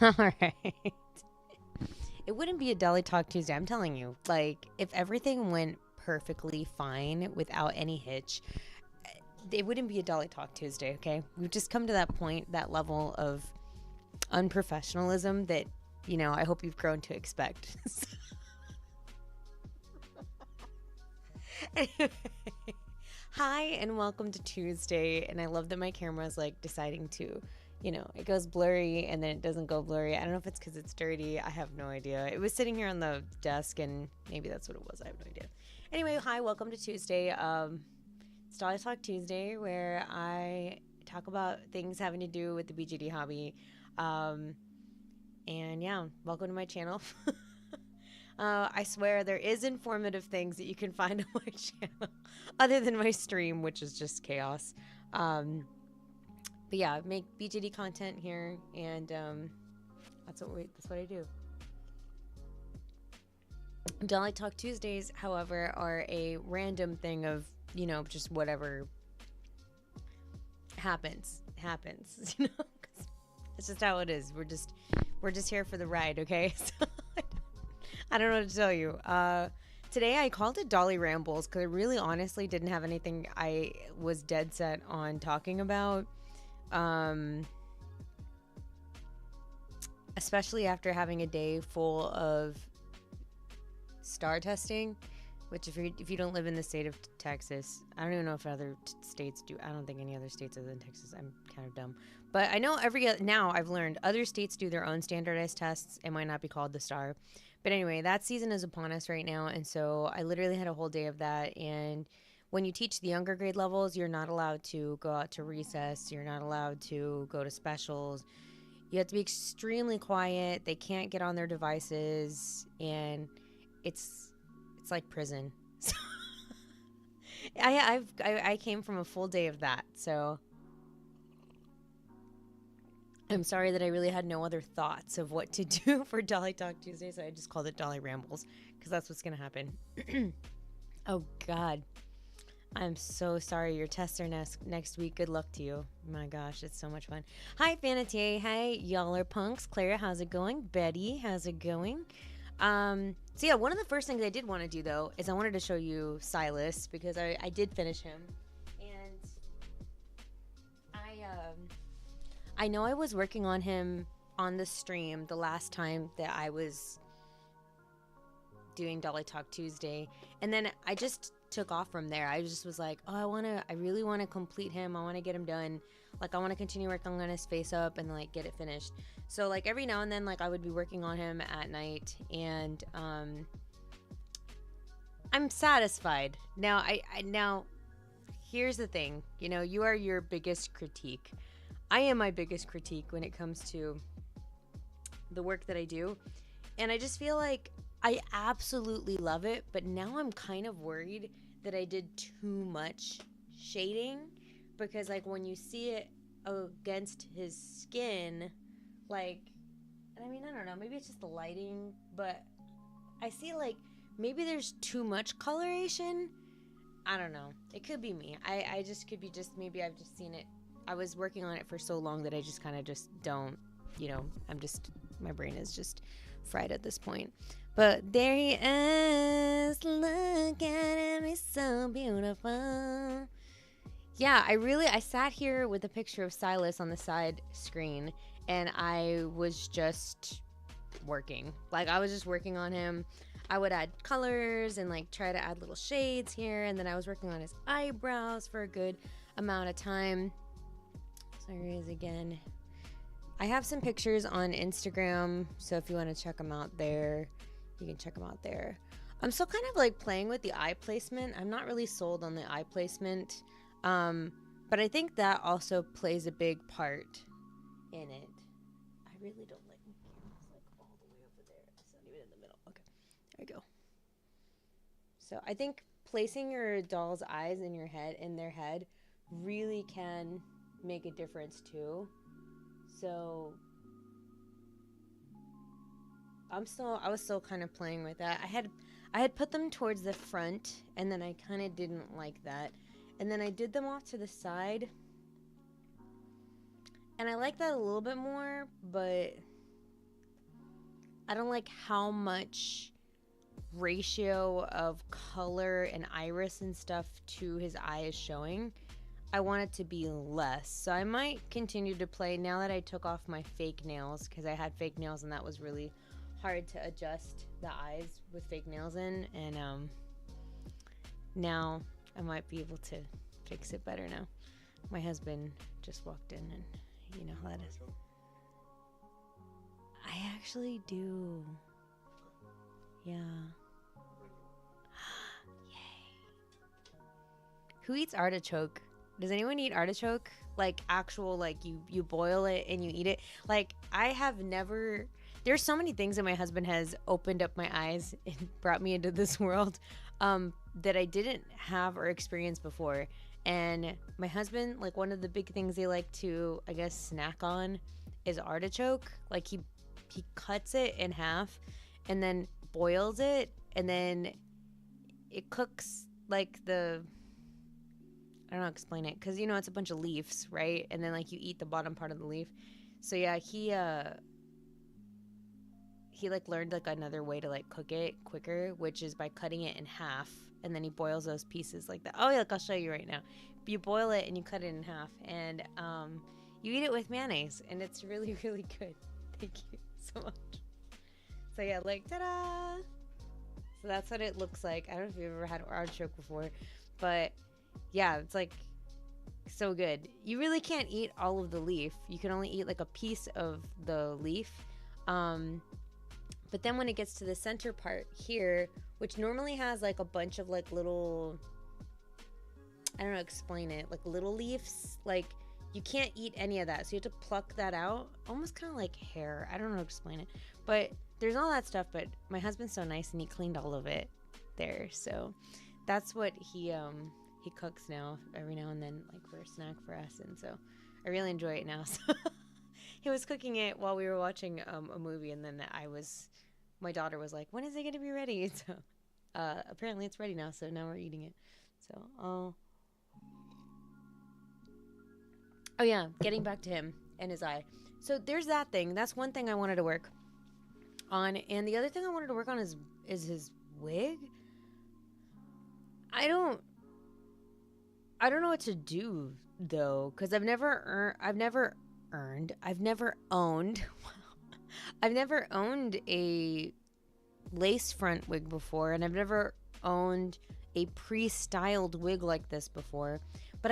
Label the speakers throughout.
Speaker 1: All right. It wouldn't be a Dolly Talk Tuesday. I'm telling you. Like, if everything went perfectly fine without any hitch, it wouldn't be a Dolly Talk Tuesday, okay? We've just come to that point, that level of unprofessionalism that, I hope you've grown to expect. Anyway, hi, and welcome to Tuesday. And I love that my camera is like deciding to, it goes blurry and then it doesn't go blurry. I don't know if it's because it's dirty. I have no idea. It was sitting here on the desk and maybe that's what it was. I have no idea. Anyway, hi, welcome to Tuesday. It's Dolly Talk Tuesday, where I talk about things having to do with the BJD hobby. Um, and yeah, welcome to my channel. I swear there is informative things that you can find on my channel other than my stream, which is just chaos. But yeah, make BJD content here, and that's what I do. Dolly Talk Tuesdays, however, are a random thing of, just whatever happens. It's just how it is. We're just here for the ride, okay? So I don't know what to tell you. Today I called it Dolly Rambles because I really honestly didn't have anything I was dead set on talking about. Especially after having a day full of star testing, which if you don't live in the state of Texas, I don't even know if other states do. I don't think any other states other than Texas. I'm kind of dumb. But I know now I've learned other states do their own standardized tests. It might not be called the star. But anyway, that season is upon us right now. And so I literally had a whole day of that. And when you teach the younger grade levels, you're not allowed to go out to recess. You're not allowed to go to specials. You have to be extremely quiet. They can't get on their devices. And it's like prison. So I came from a full day of that. So I'm sorry that I really had no other thoughts of what to do for Dolly Talk Tuesday, so I just called it Dolly Rambles, because that's what's going to happen. Oh, God. I'm so sorry. Your tests are next week. Good luck to you. My gosh, it's so much fun. Hi, Fanatier. Hi, y'all are punks. Clara, how's it going? Betty, how's it going? So yeah, one of the first things I did want to do, though, is I wanted to show you Silas, because I did finish him. And I know I was working on him on the stream the last time that I was doing Dolly Talk Tuesday, and then I just took off from there. I just was like, oh, I really want to complete him. I want to get him done. Like, I want to continue working on his face up and like get it finished. So like every now and then, like I would be working on him at night, and I'm satisfied. Now now here's the thing, you are your biggest critique. I am my biggest critique when it comes to the work that I do. And I just feel like I absolutely love it, but now I'm kind of worried that I did too much shading, because like when you see it against his skin, like, I mean, I don't know, maybe it's just the lighting, but I see like maybe there's too much coloration. I don't know. It could be me. I just could be just, maybe I've just seen it. I was working on it for so long that I just kind of just don't, my brain is just fried at this point. But there he is. Look at him. He's so beautiful. Yeah, I sat here with a picture of Silas on the side screen, and I was just working. Like, I was just working on him. I would add colors and like try to add little shades here, and then I was working on his eyebrows for a good amount of time. So here he is again. I have some pictures on Instagram, so if you want to check them out there, you can check them out there. I'm still kind of like playing with the eye placement. I'm not really sold on the eye placement, but I think that also plays a big part in it. I really don't like my camera's like all the way over there. It's not even in the middle. Okay, there we go. So I think placing your doll's eyes in their head really can make a difference too. So I was still kind of playing with that. I had put them towards the front, and then I kind of didn't like that, and then I did them off to the side, and I like that a little bit more, but don't like how much ratio of color and iris and stuff to his eye is showing. I want it to be less. So I might continue to play now that I took off my fake nails, because I had fake nails and that was really hard to adjust the eyes with fake nails in. And now I might be able to fix it better now. My husband just walked in and you know how that is. I actually do. Yeah. Yay. Who eats artichoke? Does anyone eat artichoke? Like actual, like you boil it and you eat it? Like I have never. There's so many things that my husband has opened up my eyes and brought me into this world that I didn't have or experience before. And my husband, like one of the big things they like to, I guess, snack on is artichoke. Like he cuts it in half and then boils it, and then it cooks like I don't know how to explain it, because you know it's a bunch of leaves, right? And then like you eat the bottom part of the leaf. So yeah, he like learned like another way to like cook it quicker, which is by cutting it in half, and then he boils those pieces like that. Oh yeah, like I'll show you right now. You boil it and you cut it in half, and you eat it with mayonnaise, and it's really, really good. Thank you so much. So yeah, like ta-da! So that's what it looks like. I don't know if you've ever had artichoke before, but yeah, it's like so good. You really can't eat all of the leaf. You can only eat like a piece of the leaf. But then when it gets to the center part here, which normally has like a bunch of like little, I don't know how to explain it, like little leaves, like you can't eat any of that. So you have to pluck that out, almost kind of like hair. I don't know how to explain it, but there's all that stuff. But my husband's so nice and he cleaned all of it there. So that's what he cooks now every now and then, like for a snack for us. And so I really enjoy it now. So he was cooking it while we were watching a movie, and then my daughter was like, when is it going to be ready? So apparently it's ready now, so now we're eating it. So oh yeah, getting back to him and his eye. So there's that thing. That's one thing I wanted to work on. And the other thing I wanted to work on is his wig. I don't know what to do though, because I've never owned a lace front wig before, and I've never owned a pre-styled wig like this before. But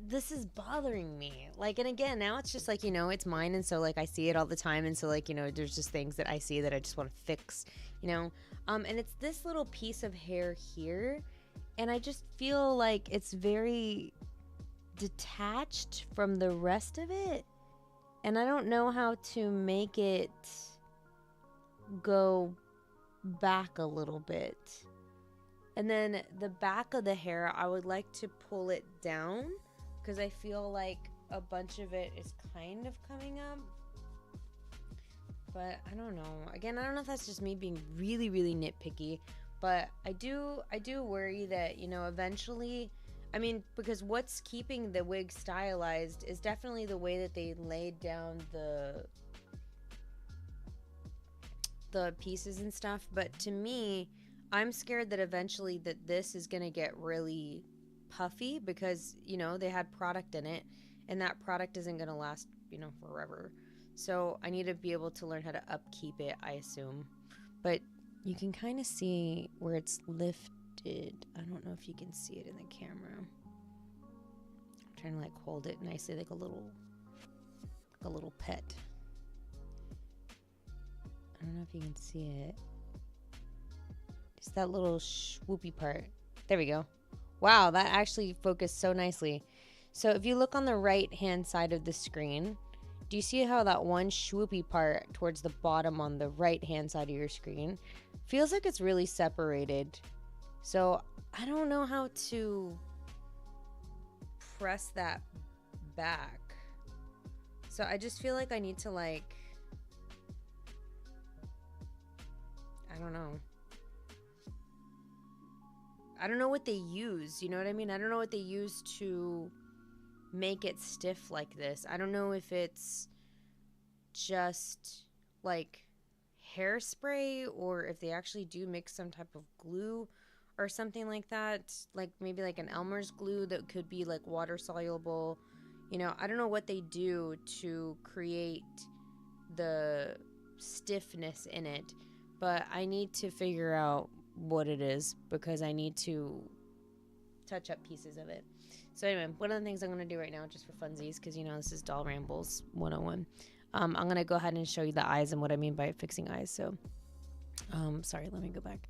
Speaker 1: this is bothering me. Like, and again, now it's just like, you know, it's mine, and so like I see it all the time, and so like, you know, there's just things that I see that I just want to fix, you know. And it's this little piece of hair here, and I just feel like it's very detached from the rest of it, and I don't know how to make it go back a little bit. And then the back of the hair, I would like to pull it down, because I feel like a bunch of it is kind of coming up. But I don't know. Again, I don't know if that's just me being really, really nitpicky, but I do worry that, you know, eventually, I mean, because what's keeping the wig stylized is definitely the way that they laid down the pieces and stuff. But to me, I'm scared that eventually that this is going to get really puffy, because, you know, they had product in it, and that product isn't going to last, you know, forever. So I need to be able to learn how to upkeep it, I assume. But you can kind of see where it's lifted. I don't know if you can see it in the camera. I'm trying to like hold it nicely, like a little pet. I don't know if you can see it. Just that little swoopy part. There we go. Wow, that actually focused so nicely. So if you look on the right hand side of the screen, do you see how that one swoopy part towards the bottom on the right hand side of your screen feels like it's really separated? So I don't know how to press that back. So I just feel like I need to like, I don't know. I don't know what they use, you know what I mean? I don't know what they use to make it stiff like this. I don't know if it's just like hairspray or if they actually do mix some type of glue or something like that, like maybe like an Elmer's glue that could be like water soluble. You know, I don't know what they do to create the stiffness in it, but I need to figure out what it is because I need to touch up pieces of it. So anyway, one of the things I'm going to do right now, just for funsies, because you know this is Doll Rambles 101, I'm going to go ahead and show you the eyes and what I mean by fixing eyes. So sorry, let me go back.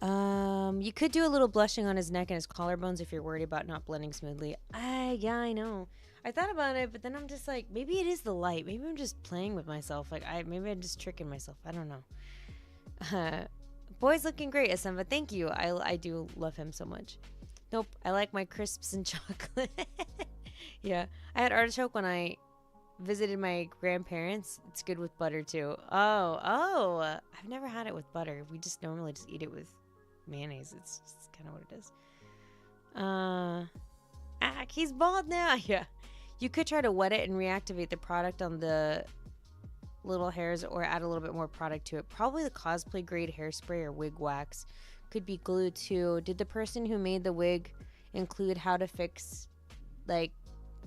Speaker 1: You could do a little blushing on his neck and his collarbones if you're worried about not blending smoothly. Yeah, I know. I thought about it, but then I'm just like, maybe it is the light. Maybe I'm just playing with myself. Like, maybe I'm just tricking myself. I don't know. Boy's looking great, Asenva. Thank you. I do love him so much. Nope, I like my crisps and chocolate. Yeah, I had artichoke when I visited my grandparents. It's good with butter too. Oh, I've never had it with butter. We just normally just eat it with mayonnaise. It's just kind of what it is. He's bald now. Yeah, you could try to wet it and reactivate the product on the little hairs or add a little bit more product to it. Probably the cosplay grade hairspray or wig wax. Could be glue too. Did the person who made the wig include how to fix, like,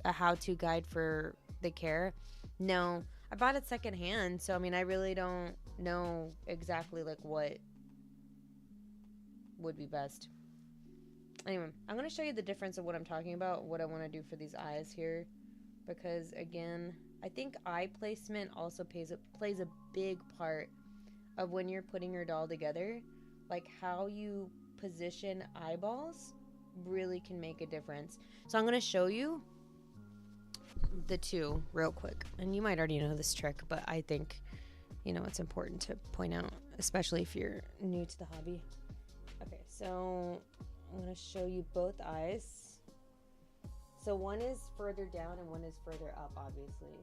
Speaker 1: a how-to guide for the care? No, I bought it secondhand, so I mean I really don't know exactly like what would be best. Anyway, I'm gonna show you the difference of what I'm talking about, what I want to do for these eyes here, because again, I think eye placement also plays a big part of when you're putting your doll together. Like how you position eyeballs really can make a difference. So I'm gonna show you the two real quick, and you might already know this trick, but I think, you know, it's important to point out, especially if you're new to the hobby. Okay, so I'm gonna show you both eyes. So one is further down and one is further up, obviously.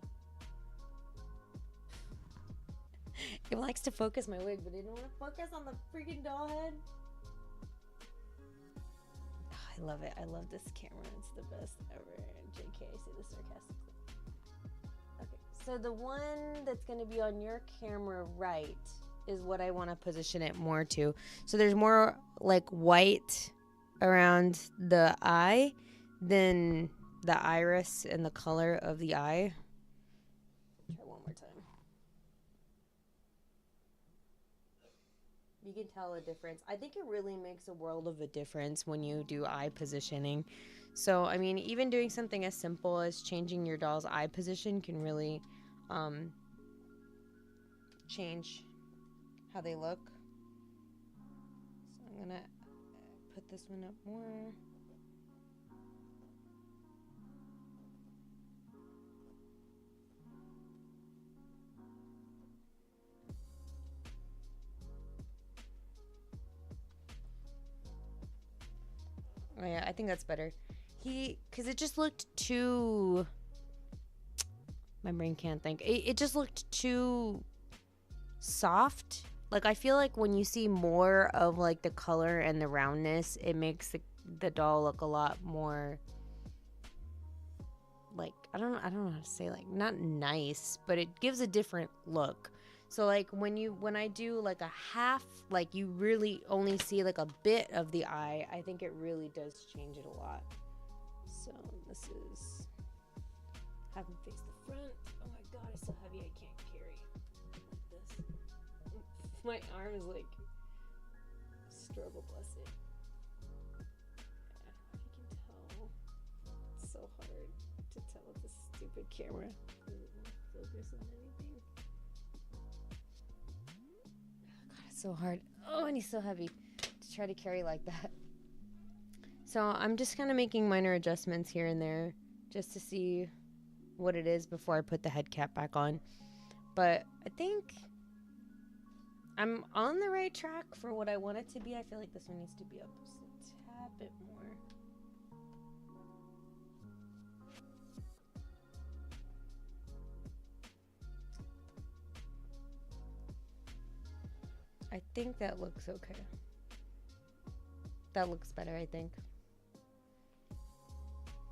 Speaker 1: It likes to focus my wig, but it didn't want to focus on the freaking doll head. Oh, I love it. I love this camera. It's the best ever. JK, I say this sarcastically. Okay, so the one that's going to be on your camera right is what I want to position it more to. So there's more like white around the eye than the iris and the color of the eye. Try one more time. You can tell a difference. I think it really makes a world of a difference when you do eye positioning. So, I mean, even doing something as simple as changing your doll's eye position can really change how they look. So I'm going to put this one up more. Oh yeah, I think that's better. Because it just looked too, my brain can't think. It just looked too soft. Like I feel like when you see more of like the color and the roundness, it makes the doll look a lot more like, I don't know how to say, like, not nice, but it gives a different look. So like when I do like a half, like you really only see like a bit of the eye, I think it really does change it a lot. So this is, have him face the front. Oh my god, it's so heavy I can't carry like this. My arm is like struggle, bless it. Yeah, you can tell. It's so hard to tell with this stupid camera. Does it focus on anything? So hard. Oh, and he's so heavy to try to carry like that. So I'm just kind of making minor adjustments here and there just to see what it is before I put the head cap back on. But I think I'm on the right track for what I want it to be. I feel like this one needs to be up just a tad bit more. I think that looks okay. That looks better, I think.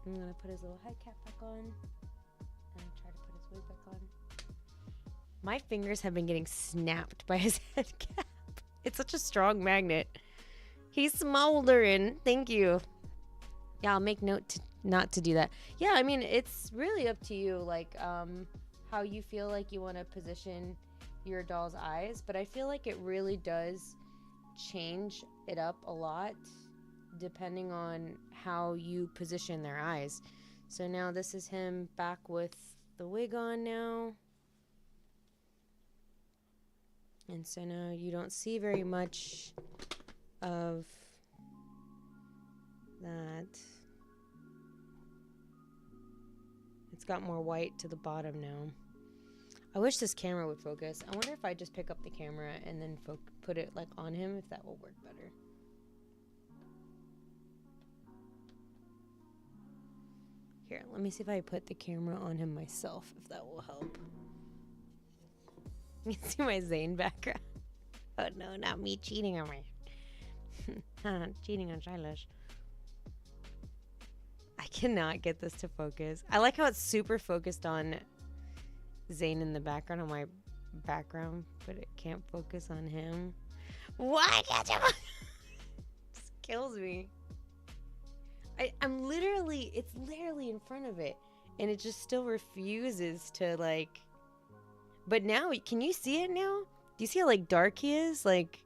Speaker 1: I'm gonna put his little head cap back on and try to put his wig back on. My fingers have been getting snapped by his head cap. It's such a strong magnet. He's smoldering. Thank you. Yeah, I'll make note not to do that. Yeah, I mean, it's really up to you, like, how you feel like you want to position your doll's eyes. But I feel like it really does change it up a lot depending on how you position their eyes. So now this is him back with the wig on now. And so now you don't see very much of that. It's got more white to the bottom now. I wish this camera would focus. I wonder if I just pick up the camera and then put it like on him, if that will work better. Here, let me see if I put the camera on him myself, if that will help. You can see my Zane background. Oh no, not me cheating on my cheating on Shilash. I cannot get this to focus. I like how it's super focused on Zane in the background on my background, but it can't focus on him. Why can't you? Just kills me. I'm literally, it's literally in front of it, and it just still refuses to, like. But now, can you see it now? Do you see how like dark he is, like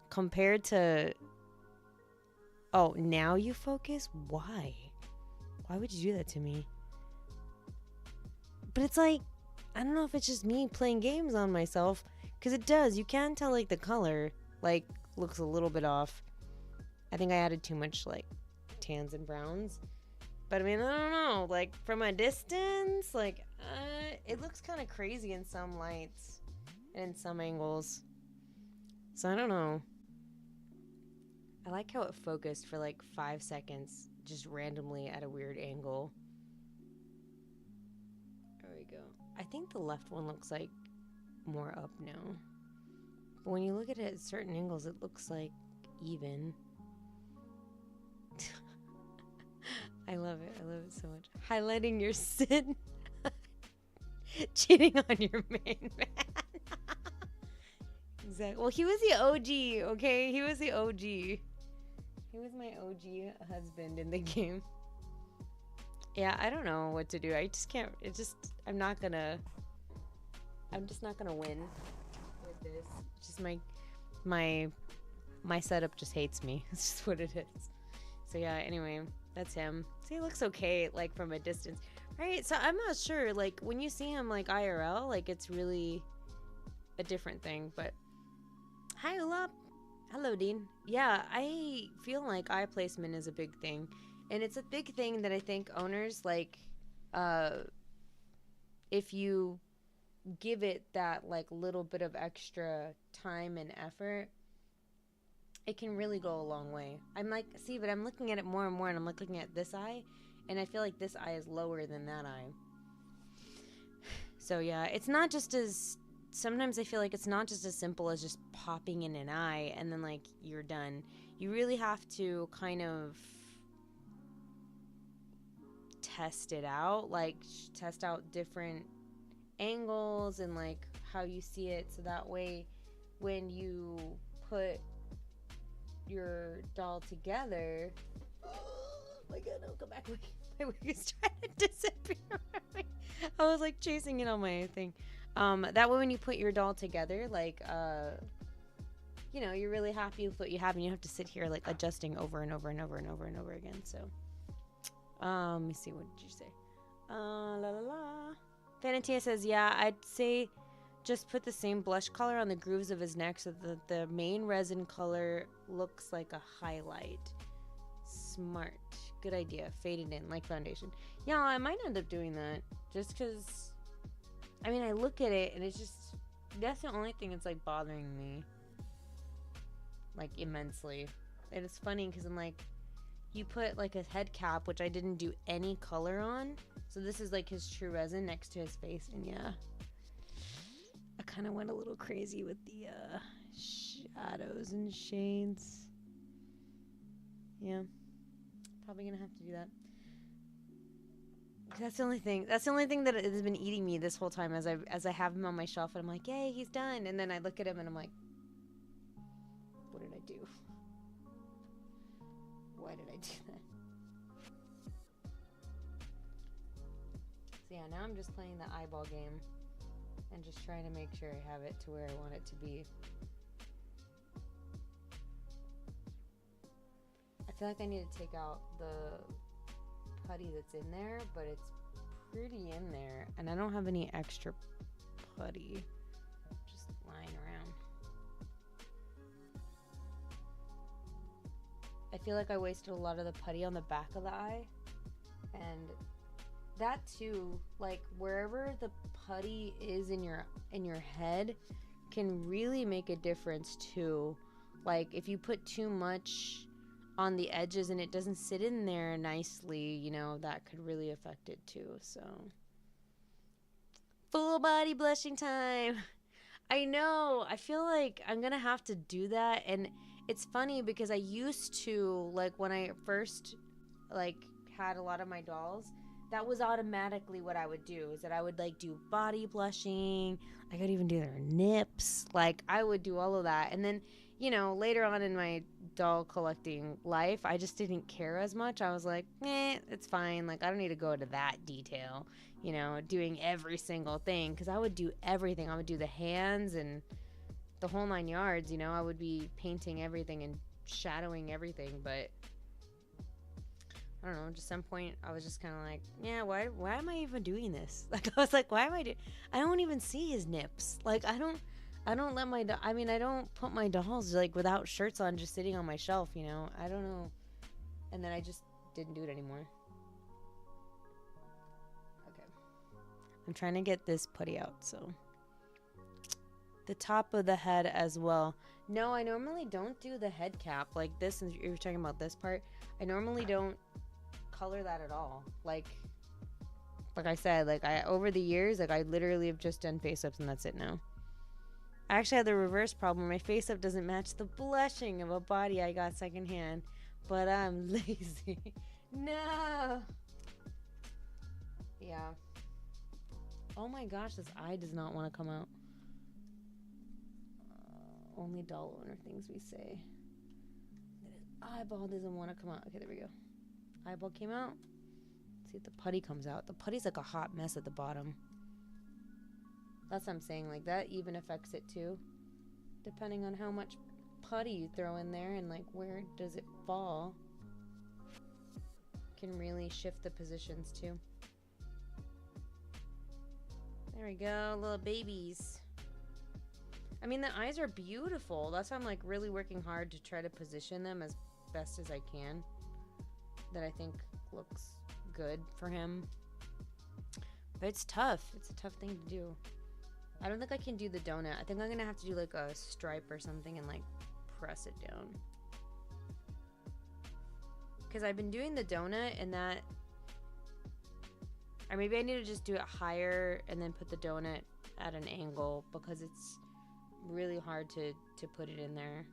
Speaker 1: compared to? Oh, now you focus? Why? Why would you do that to me? But it's like, I don't know if it's just me playing games on myself, because it does. You can tell like the color like looks a little bit off. I think I added too much like tans and browns. But I mean, I don't know, like from a distance, like it looks kind of crazy in some lights and in some angles. So I don't know. I like how it focused for like 5 seconds just randomly at a weird angle. There we go. I think the left one looks like more up now. But when you look at it at certain angles, it looks like even. I love it. I love it so much. Highlighting your sin. Cheating on your main man. Exactly. Well, he was the OG, okay? He was the OG. He was my OG husband in the game. Yeah, I don't know what to do. I just can't. I'm just not gonna win with this. It's just my setup just hates me. It's just what it is. So yeah, anyway, that's him. See, he looks okay, like, from a distance. Right, so I'm not sure, like, when you see him, like, IRL, like, it's really a different thing, but... Hi, Ulap. Hello, Dean. Yeah, I feel like eye placement is a big thing, and it's a big thing that I think owners, like, if you give it that, like, little bit of extra time and effort, it can really go a long way. I'm like, see, but I'm looking at it more and more, and I'm like looking at this eye, and I feel like this eye is lower than that eye. So yeah, it's not just as, sometimes I feel like it's not just as simple as just popping in an eye and then like you're done. You really have to kind of test it out, like test out different angles and like how you see it, so that way when you put your doll together. Oh my god, no, come back. My wig is trying to disappear. I was like chasing it on my thing. That way when you put your doll together, like you know, you're really happy with what you have, and you have to sit here like adjusting over and over and over and over and over again. So let me see, what did you say? La la la. Fanatia says, yeah, I'd say just put the same blush color on the grooves of his neck so that the main resin color looks like a highlight. Smart. Good idea. Fade it in like foundation. Yeah, I might end up doing that just because, I mean, I look at it and it's just, that's the only thing that's like bothering me like immensely. And it's funny because I'm like, you put like a head cap, which I didn't do any color on. So this is like his true resin next to his face, and yeah, I kind of went a little crazy with the shadows and shades. Yeah, probably gonna have to do that. That's the only thing. That's the only thing that has been eating me this whole time as I have him on my shelf and I'm like, yay, he's done. And then I look at him and I'm like, what did I do? Why did I do that? So yeah, now I'm just playing the eyeball game and just trying to make sure I have it to where I want it to be. I feel like I need to take out the putty that's in there, but it's pretty in there, and I don't have any extra putty just lying around. I feel like I wasted a lot of the putty on the back of the eye, and that too, like wherever the putty is in your head can really make a difference too. Like if you put too much on the edges and it doesn't sit in there nicely, you know, that could really affect it too. So full body blushing time. I know, I feel like I'm gonna have to do that. And it's funny because I used to, like when I first like had a lot of my dolls, that was automatically what I would do, is that I would like do body blushing. I could even do their nips. Like I would do all of that. And then, you know, later on in my doll collecting life, I just didn't care as much. I was like, it's fine. Like I don't need to go to that detail, you know, doing every single thing. Because I would do everything. I would do the hands and the whole 9 yards, you know. I would be painting everything and shadowing everything. But I don't know, just some point I was just kind of like, yeah, why am I even doing this? Like I was like, why am I doing? I don't even see his nips. Like I don't let my I don't put my dolls like without shirts on just sitting on my shelf, you know. I don't know. And then I just didn't do it anymore. Okay. I'm trying to get this putty out, so the top of the head as well. No, I normally don't do the head cap like this. And you're talking about this part. I normally don't color that at all. Like I said, like I over the years, like I literally have just done face ups and that's it now. I actually had the reverse problem. My face up doesn't match the blushing of a body I got secondhand, but I'm lazy. No. Yeah. Oh my gosh, this eye does not want to come out. Only doll owner things we say. Eyeball doesn't want to come out. Okay, there we go. Eyeball came out. Let's see if the putty comes out. The putty's like a hot mess at the bottom. That's what I'm saying. Like that even affects it too, depending on how much putty you throw in there and like where does it fall. Can really shift the positions too. There we go, little babies. I mean, the eyes are beautiful. That's why I'm like really working hard to try to position them as best as I can. That I think looks good for him. But it's tough. It's a tough thing to do. I don't think I can do the donut. I think I'm gonna have to do like a stripe or something and like press it down. Because I've been doing the donut and that, or maybe I need to just do it higher and then put the donut at an angle because it's really hard to put it in there.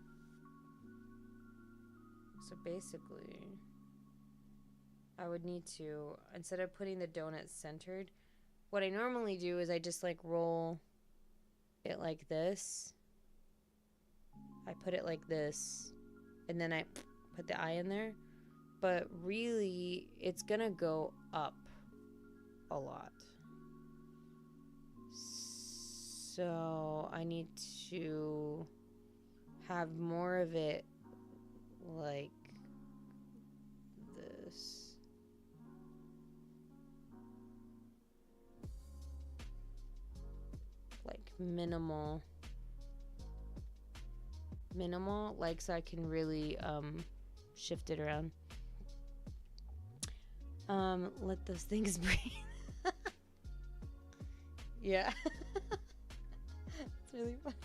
Speaker 1: So basically, I would need to, instead of putting the donut centered, what I normally do is I just like roll it like this. I put it like this, and then I put the eye in there. But really, it's gonna go up a lot. So I need to have more of it like this. Like minimal, like so I can really shift it around. Let those things breathe. Yeah. It's really funny.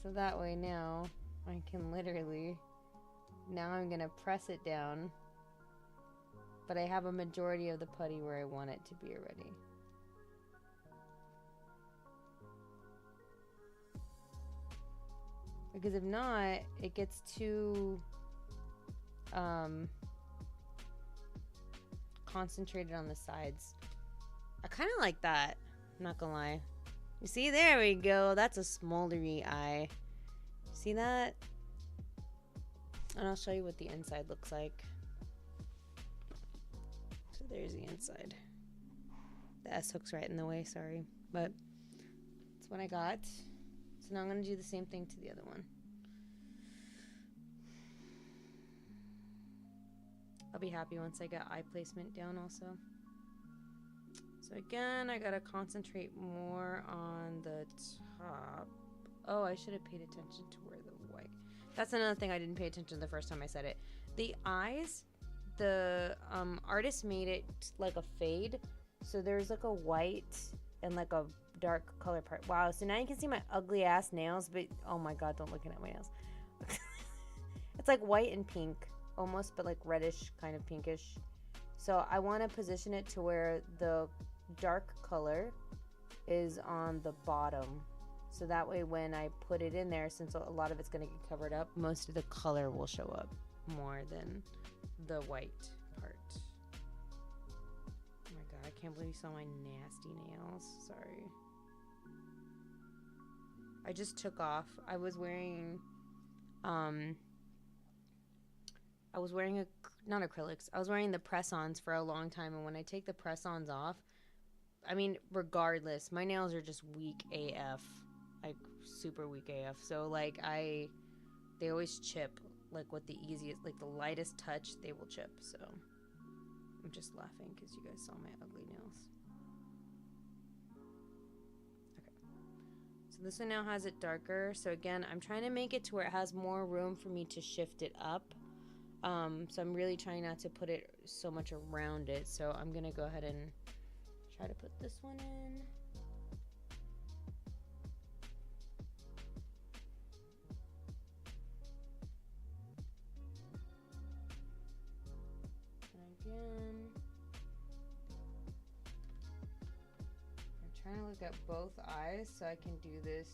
Speaker 1: So that way now I can literally, now I'm gonna press it down, but I have a majority of the putty where I want it to be already. Because if not, it gets too concentrated on the sides. I kind of like that. I'm not gonna lie. You see, there we go. That's a smoldery eye. See that? And I'll show you what the inside looks like. So there's the inside. The S hook's right in the way, sorry. But that's what I got. So now I'm gonna do the same thing to the other one. I'll be happy once I get eye placement down also. So again, I gotta concentrate more on the top. Oh, I should have paid attention to where the white. That's another thing I didn't pay attention to the first time I said it. The eyes, the artist made it like a fade. So there's like a white and like a dark color part. Wow, so now you can see my ugly ass nails, but oh my god, don't look at my nails. It's like white and pink almost, but like reddish, kind of pinkish. So I want to position it to where the dark color is on the bottom. So that way when I put it in there, since a lot of it's going to get covered up, most of the color will show up more than the white part. Oh my god, I can't believe you saw my nasty nails. Sorry. I just took off. I was wearing not acrylics. I was wearing the press-ons for a long time, and when I take the press-ons off, I mean, regardless, my nails are just weak AF. Like super weak AF. So like they always chip, like with the easiest, like the lightest touch, they will chip. So I'm just laughing because you guys saw my ugly nails. Okay. So this one now has it darker. So again, I'm trying to make it to where it has more room for me to shift it up. So I'm really trying not to put it so much around it. So I'm gonna go ahead and try to put this one in. Again, I'm trying to look at both eyes so I can do this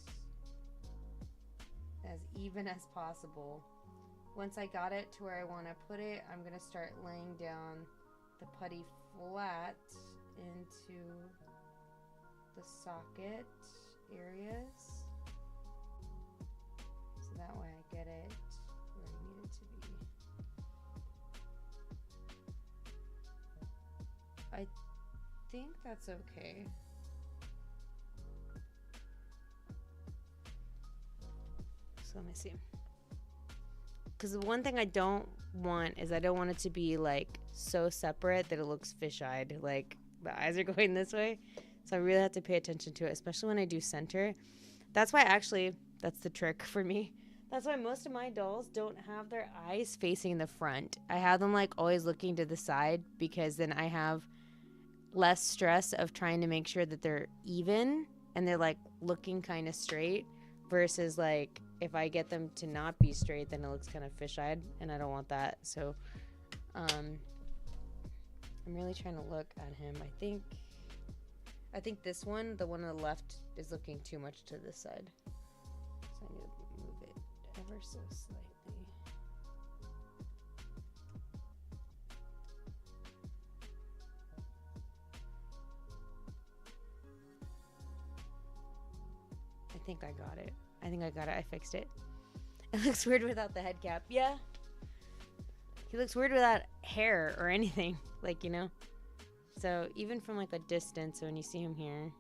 Speaker 1: as even as possible. Once I got it to where I want to put it, I'm going to start laying down the putty flat into the socket areas, so that way I get it where I need it to be. I think that's okay. So let me see. Because the one thing I don't want is I don't want it to be like so separate that it looks fish-eyed. Like the eyes are going this way. So I really have to pay attention to it, especially when I do center. That's why actually, that's the trick for me. That's why most of my dolls don't have their eyes facing the front. I have them like always looking to the side because then I have less stress of trying to make sure that they're even and they're like looking kind of straight versus like if I get them to not be straight, then it looks kind of fish-eyed, and I don't want that. So I'm really trying to look at him. I think this one, the one on the left, is looking too much to this side. So I need to move it ever so slightly. I think I got it. I fixed it. It looks weird without the head cap. Yeah. He looks weird without hair or anything. Like, you know? So even from like a distance, when you see him here,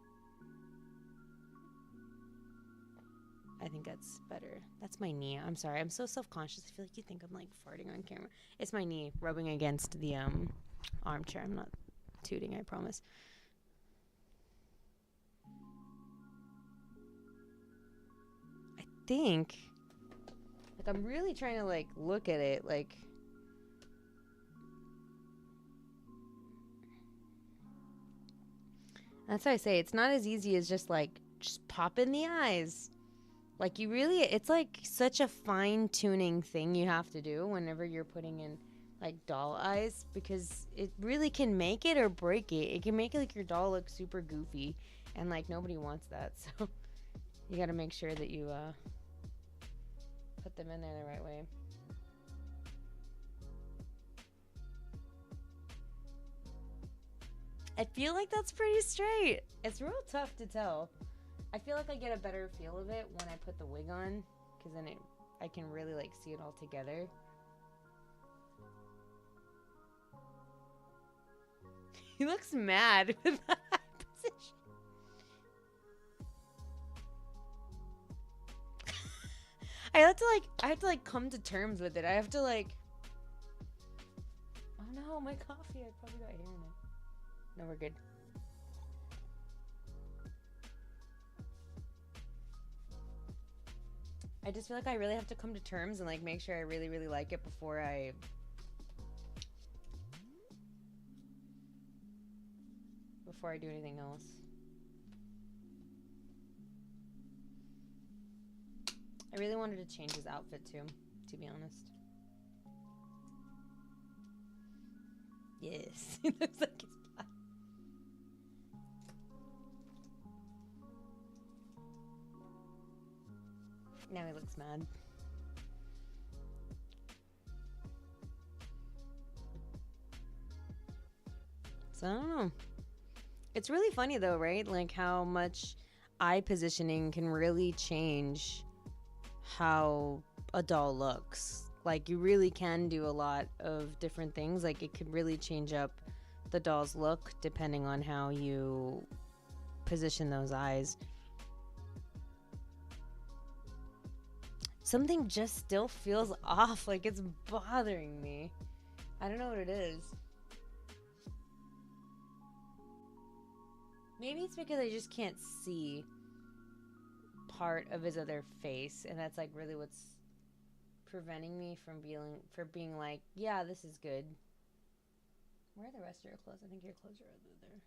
Speaker 1: I think that's better. That's my knee. I'm sorry. I'm so self-conscious. I feel like you think I'm like farting on camera. It's my knee rubbing against the armchair. I'm not tooting, I promise. Think like I'm really trying to like look at it like that's why I say it's not as easy as just pop in the eyes. Like you really, it's like such a fine-tuning thing you have to do whenever you're putting in like doll eyes, because it really can make it or break it. It can make like your doll look super goofy, and like nobody wants that. So you got to make sure that you put them in there the right way. I feel like that's pretty straight. It's real tough to tell. I feel like I get a better feel of it when I put the wig on, because then I can really like see it all together. He looks mad with that position. I have to like come to terms with it. I have to like, oh no, my coffee, I probably got hair in it. No, we're good. I just feel like I really have to come to terms and like make sure I really, really like it before I do anything else. I really wanted to change his outfit too, to be honest. Yes, he looks like he's black. Now he looks mad. So I don't know. It's really funny though, right? Like how much eye positioning can really change how a doll looks. Like you really can do a lot of different things. Like it could really change up the doll's look depending on how you position those eyes. Something just still feels off, like it's bothering me. I don't know what it is. Maybe it's because I just can't see part of his other face, and that's like really what's preventing me from being like, yeah, this is good. Where are the rest of your clothes? I think your clothes are over there.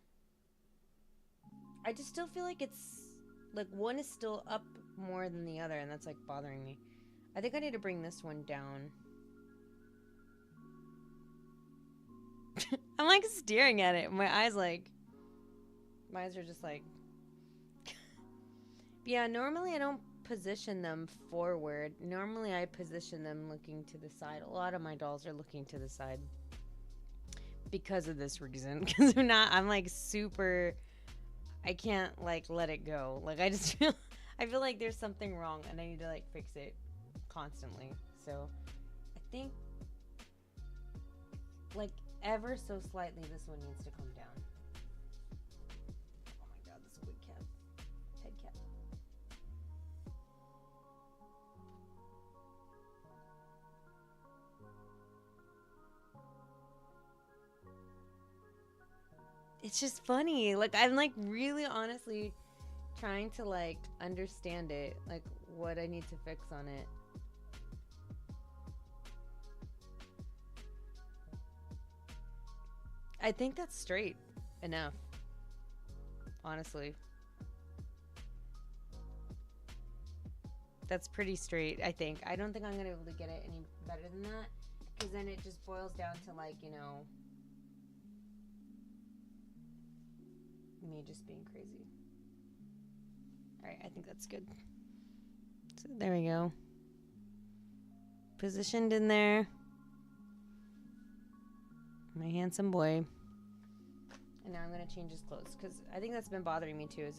Speaker 1: I just still feel like it's like one is still up more than the other, and that's like bothering me. I think I need to bring this one down. I'm like staring at it. My eyes are just like yeah, normally I don't position them forward. Normally I position them looking to the side. A lot of my dolls are looking to the side because of this reason. Because I'm like super, I can't like let it go. Like I feel like there's something wrong and I need to like fix it constantly. So I think like ever so slightly this one needs to come down. Oh my god, this wig cap, head cap. It's just funny. Like I'm like really honestly trying to like understand it, like what I need to fix on it. I think that's straight enough, honestly. That's pretty straight, I think. I don't think I'm gonna be able to get it any better than that, because then it just boils down to like, you know, me just being crazy. Alright, I think that's good. So there we go. Positioned in there. My handsome boy. And now I'm going to change his clothes, because I think that's been bothering me too.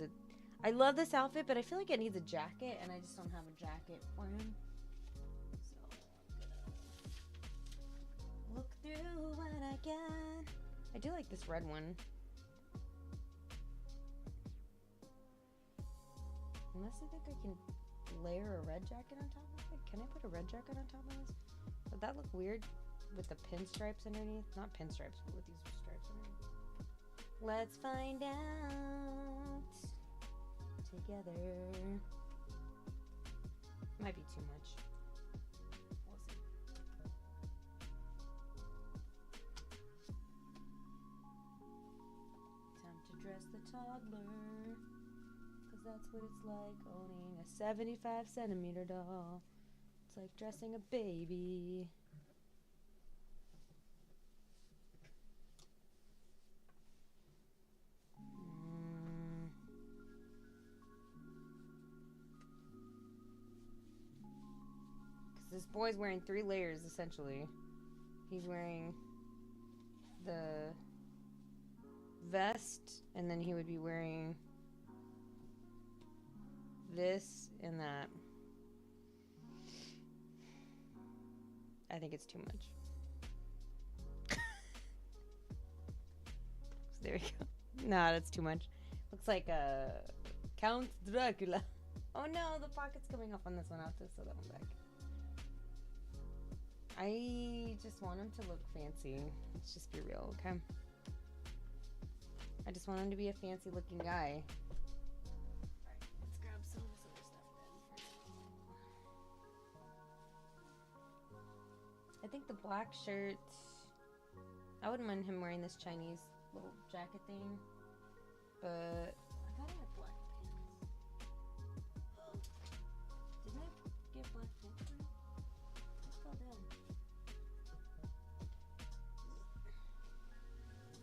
Speaker 1: I love this outfit, but I feel like it needs a jacket, and I just don't have a jacket for him. So I'm gonna look through what I got. I do like this red one. Unless I think I can layer a red jacket on top of it. Can I put a red jacket on top of this? Would that look weird with the pinstripes underneath? Not pinstripes, but with these stripes underneath. Let's find out together. Might be too much. We'll see. Time to dress the toddler. That's what it's like owning a 75 centimeter doll. It's like dressing a baby. Because this boy's wearing 3 layers essentially. He's wearing the vest, and then he would be wearing this and that. I think it's too much. So there we go. Nah, that's too much. Looks like a Count Dracula. Oh no, the pocket's coming off on this one. I'll have to sew that one back. I just want him to look fancy. Let's just be real, okay? I just want him to be a fancy looking guy. Alright, let's grab some of this other stuff then. I think the black shirt, I wouldn't mind him wearing this Chinese little jacket thing, but I thought I had black pants. Didn't I get black pants? I fell down.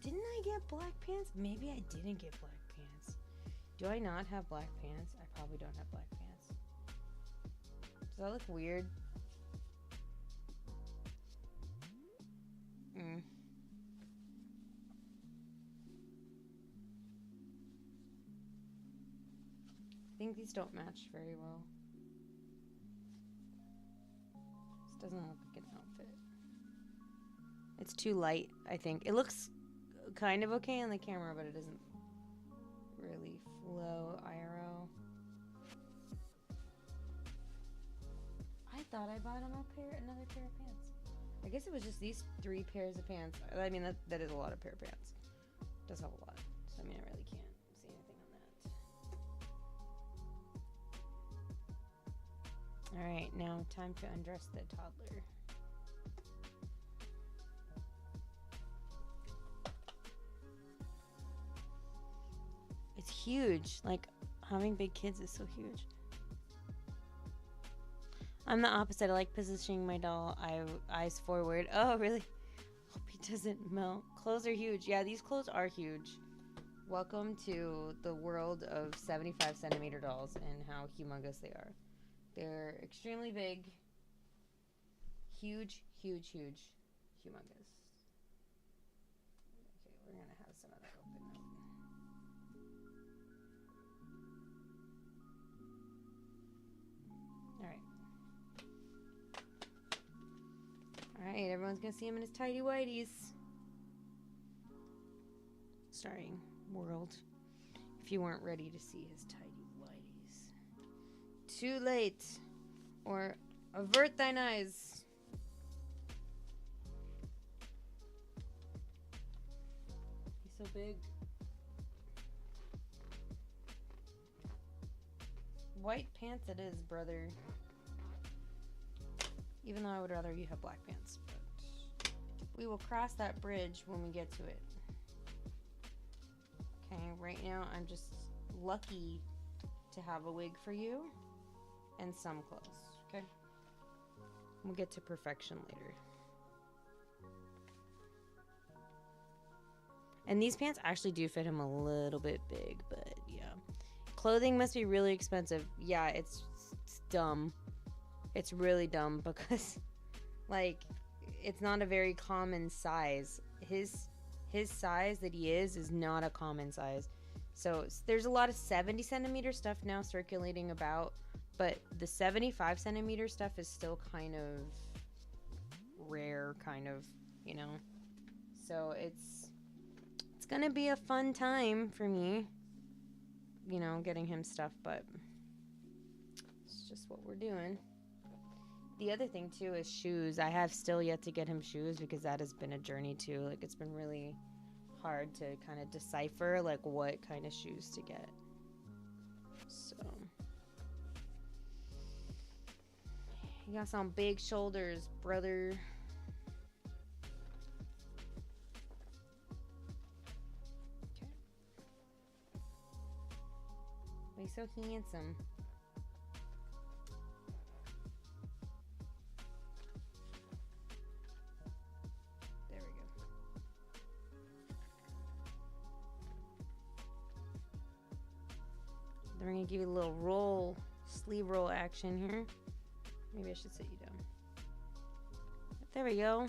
Speaker 1: Didn't I get black pants? Maybe I didn't get black pants. Do I not have black pants? I probably don't have black pants. Does that look weird? I think these don't match very well. This doesn't look like an outfit. It's too light, I think. It looks kind of okay on the camera, but it doesn't really flow IRL. I thought I bought him another pair of pants. I guess it was just these 3 pairs of pants. I mean, that is a lot of pair of pants. It does have a lot. So, I mean, I really can't see anything on that. Alright, now time to undress the toddler. It's huge. Like, having big kids is so huge. I'm the opposite. I like positioning my doll eyes forward. Oh, really? Hope he doesn't melt. Clothes are huge. Yeah, these clothes are huge. Welcome to the world of 75 centimeter dolls and how humongous they are. They're extremely big. Huge, huge, huge. Humongous. Okay, we're going to have some of that open up. Alright. Alright, everyone's gonna see him in his tidy whities. Starring world. If you weren't ready to see his tidy whities. Too late. Or avert thine eyes. He's so big. White pants it is, brother. Even though I would rather you have black pants. But we will cross that bridge when we get to it. Okay, right now I'm just lucky to have a wig for you and some clothes, okay? We'll get to perfection later. And these pants actually do fit him a little bit big, but yeah. Clothing must be really expensive. Yeah, it's dumb. It's really dumb because, like, it's not a very common size. His size that he is not a common size. So there's a lot of 70 centimeter stuff now circulating about, but the 75 centimeter stuff is still kind of rare, kind of, you know. So it's gonna be a fun time for me, you know, getting him stuff, but it's just what we're doing. The other thing too is shoes. I have still yet to get him shoes because that has been a journey too. Like, it's been really hard to kind of decipher like what kind of shoes to get. So you got some big shoulders, brother. Okay. He's so handsome. Then we're gonna give you a little roll, sleeve roll action here. Maybe I should sit you down. There we go.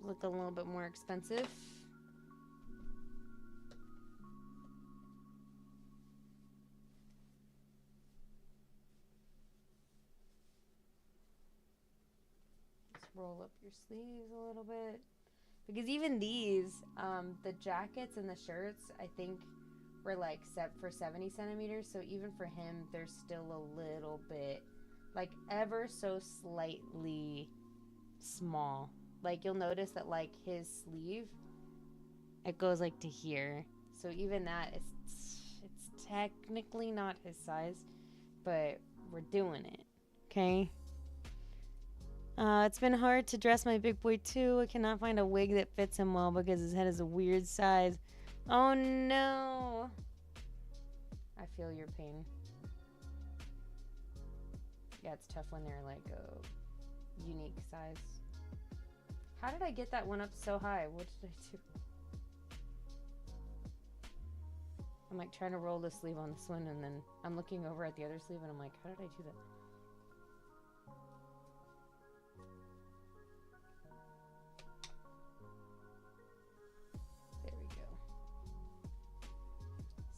Speaker 1: Look a little bit more expensive. roll up your sleeves a little bit. Because even these, the jackets and the shirts, I think were like set for 70 centimeters. So even for him, they're still a little bit, like ever so slightly small. Like you'll notice that like his sleeve, it goes like to here. So even that, it's technically not his size, but we're doing it. Okay. It's been hard to dress my big boy too. I cannot find a wig that fits him well because his head is a weird size. Oh no. I feel your pain. Yeah, it's tough when they're like a unique size. How did I get that one up so high? What did I do? I'm like trying to roll the sleeve on this one and then I'm looking over at the other sleeve and I'm like, how did I do that?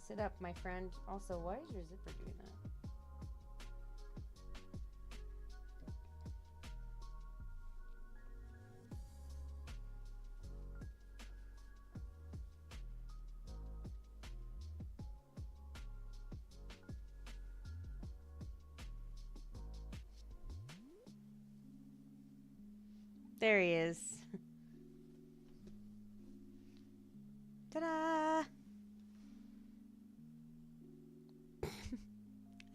Speaker 1: Sit up, my friend. Also, why is your zipper doing that? There he is. Ta-da!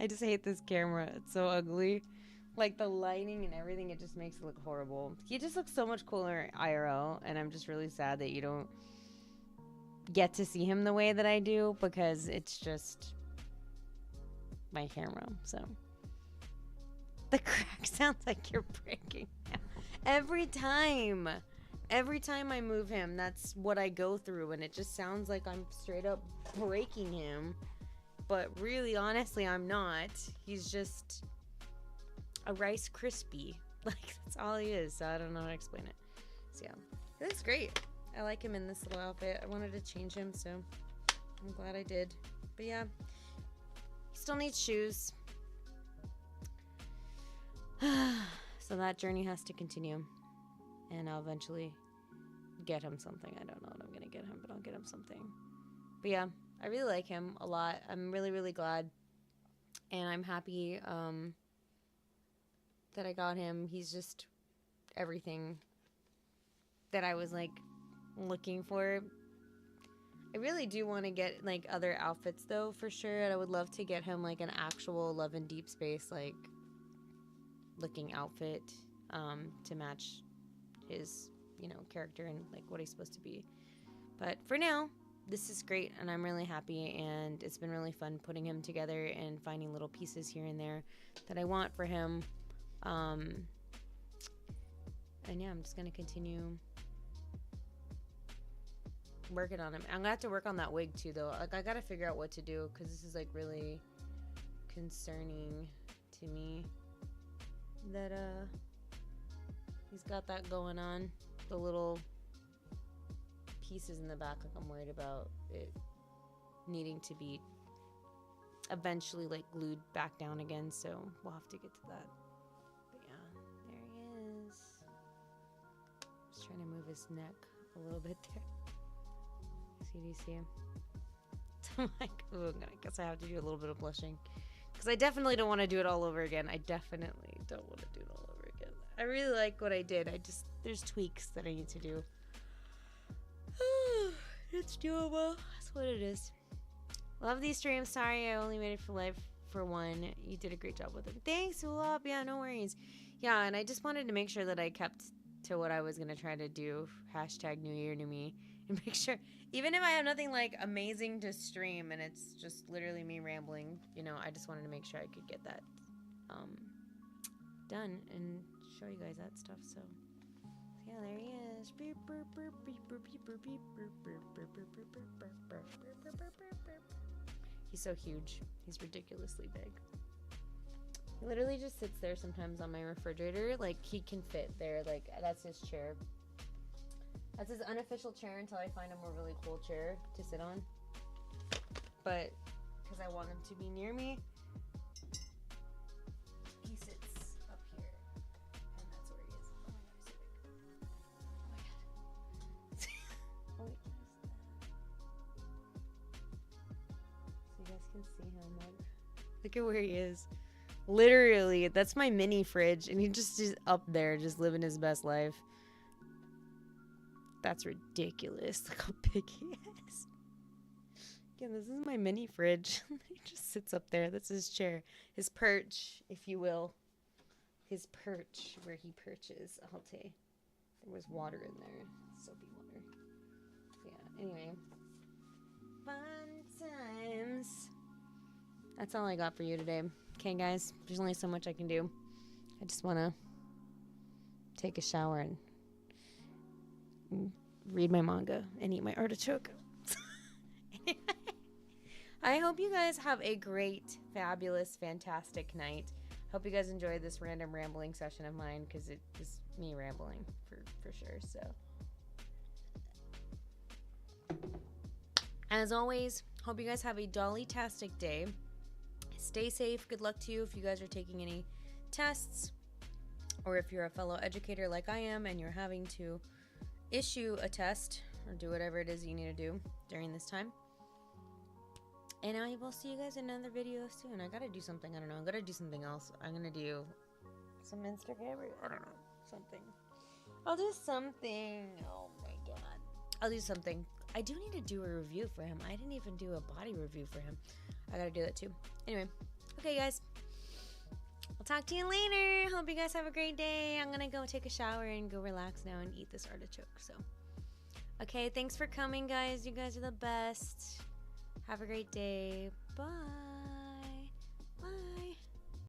Speaker 1: I just hate this camera. It's so ugly. Like the lighting and everything, it just makes it look horrible. He just looks so much cooler IRL, and I'm just really sad that you don't get to see him the way that I do because it's just my camera. So the crack sounds like you're breaking. Every time I move him, that's what I go through, and it just sounds like I'm straight up breaking him. But really, honestly, I'm not. He's just a Rice Krispie. Like, that's all he is, so I don't know how to explain it. So, yeah. He looks great. I like him in this little outfit. I wanted to change him, so I'm glad I did. But, yeah. He still needs shoes. So that journey has to continue. And I'll eventually get him something. I don't know what I'm going to get him, but I'll get him something. But, yeah. I really like him a lot. I'm really, really glad. And I'm happy that I got him. He's just everything that I was, like, looking for. I really do want to get, like, other outfits, though, for sure. And I would love to get him, like, an actual Love in Deep Space, like, looking outfit to match his, you know, character and, like, what he's supposed to be. But for now, this is great, and I'm really happy, and it's been really fun putting him together and finding little pieces here and there that I want for him. And yeah, I'm just going to continue working on him. I'm going to have to work on that wig, too, though. Like, I got to figure out what to do, because this is, like, really concerning to me that, he's got that going on. The little pieces in the back, like I'm worried about it needing to be eventually like glued back down again, so we'll have to get to that. But yeah, there he is. Just trying to move his neck a little bit there. Do you see him? I'm like, oh, I guess I have to do a little bit of blushing because I definitely don't want to do it all over again. I definitely don't want to do it all over again. I really like what I did. There's tweaks that I need to do. It's doable. That's what it is. Love these streams. Sorry I only made it for live for one. You did a great job with it. Thanks, Ulop. Yeah, no worries. Yeah, and I just wanted to make sure that I kept to what I was going to try to do. Hashtag New Year to me. And make sure, even if I have nothing like amazing to stream and it's just literally me rambling, you know, I just wanted to make sure I could get that done and show you guys that stuff. So yeah, there he is. He's so huge. He's ridiculously big. He literally just sits there sometimes on my refrigerator. Like, he can fit there. Like, that's his chair. That's his unofficial chair until I find him a really cool chair to sit on. But, because I want him to be near me, he sits up here. And that's where he is. Oh my god, he's so can see him. Look at where he is. Literally, that's my mini fridge, and he just is up there, just living his best life. That's ridiculous. Look how big he is. Again, this is my mini fridge. He just sits up there. That's his chair. His perch, if you will. His perch, where he perches. I'll take. There was water in there. Soapy water. Yeah, anyway. Fun times. That's all I got for you today. Okay, guys, there's only so much I can do. I just want to take a shower and read my manga and eat my artichoke. I hope you guys have a great, fabulous, fantastic night. Hope you guys enjoyed this random rambling session of mine, because it was me rambling for sure. So, as always, hope you guys have a dollytastic day. Stay safe. Good luck to you if you guys are taking any tests, or if you're a fellow educator like I am and you're having to issue a test or do whatever it is you need to do during this time. And I will see you guys in another video soon. I gotta do something. I don't know. I'm gonna do something else. I'm gonna do some Instagram, or I don't know, something. I'll do something. Oh my god. I'll do something. I do need to do a review for him. I didn't even do a body review for him. I gotta do that too. Anyway, okay guys. I'll talk to you later. Hope you guys have a great day. I'm gonna go take a shower and go relax now and eat this artichoke. So, okay, thanks for coming, guys. You guys are the best. Have a great day. Bye.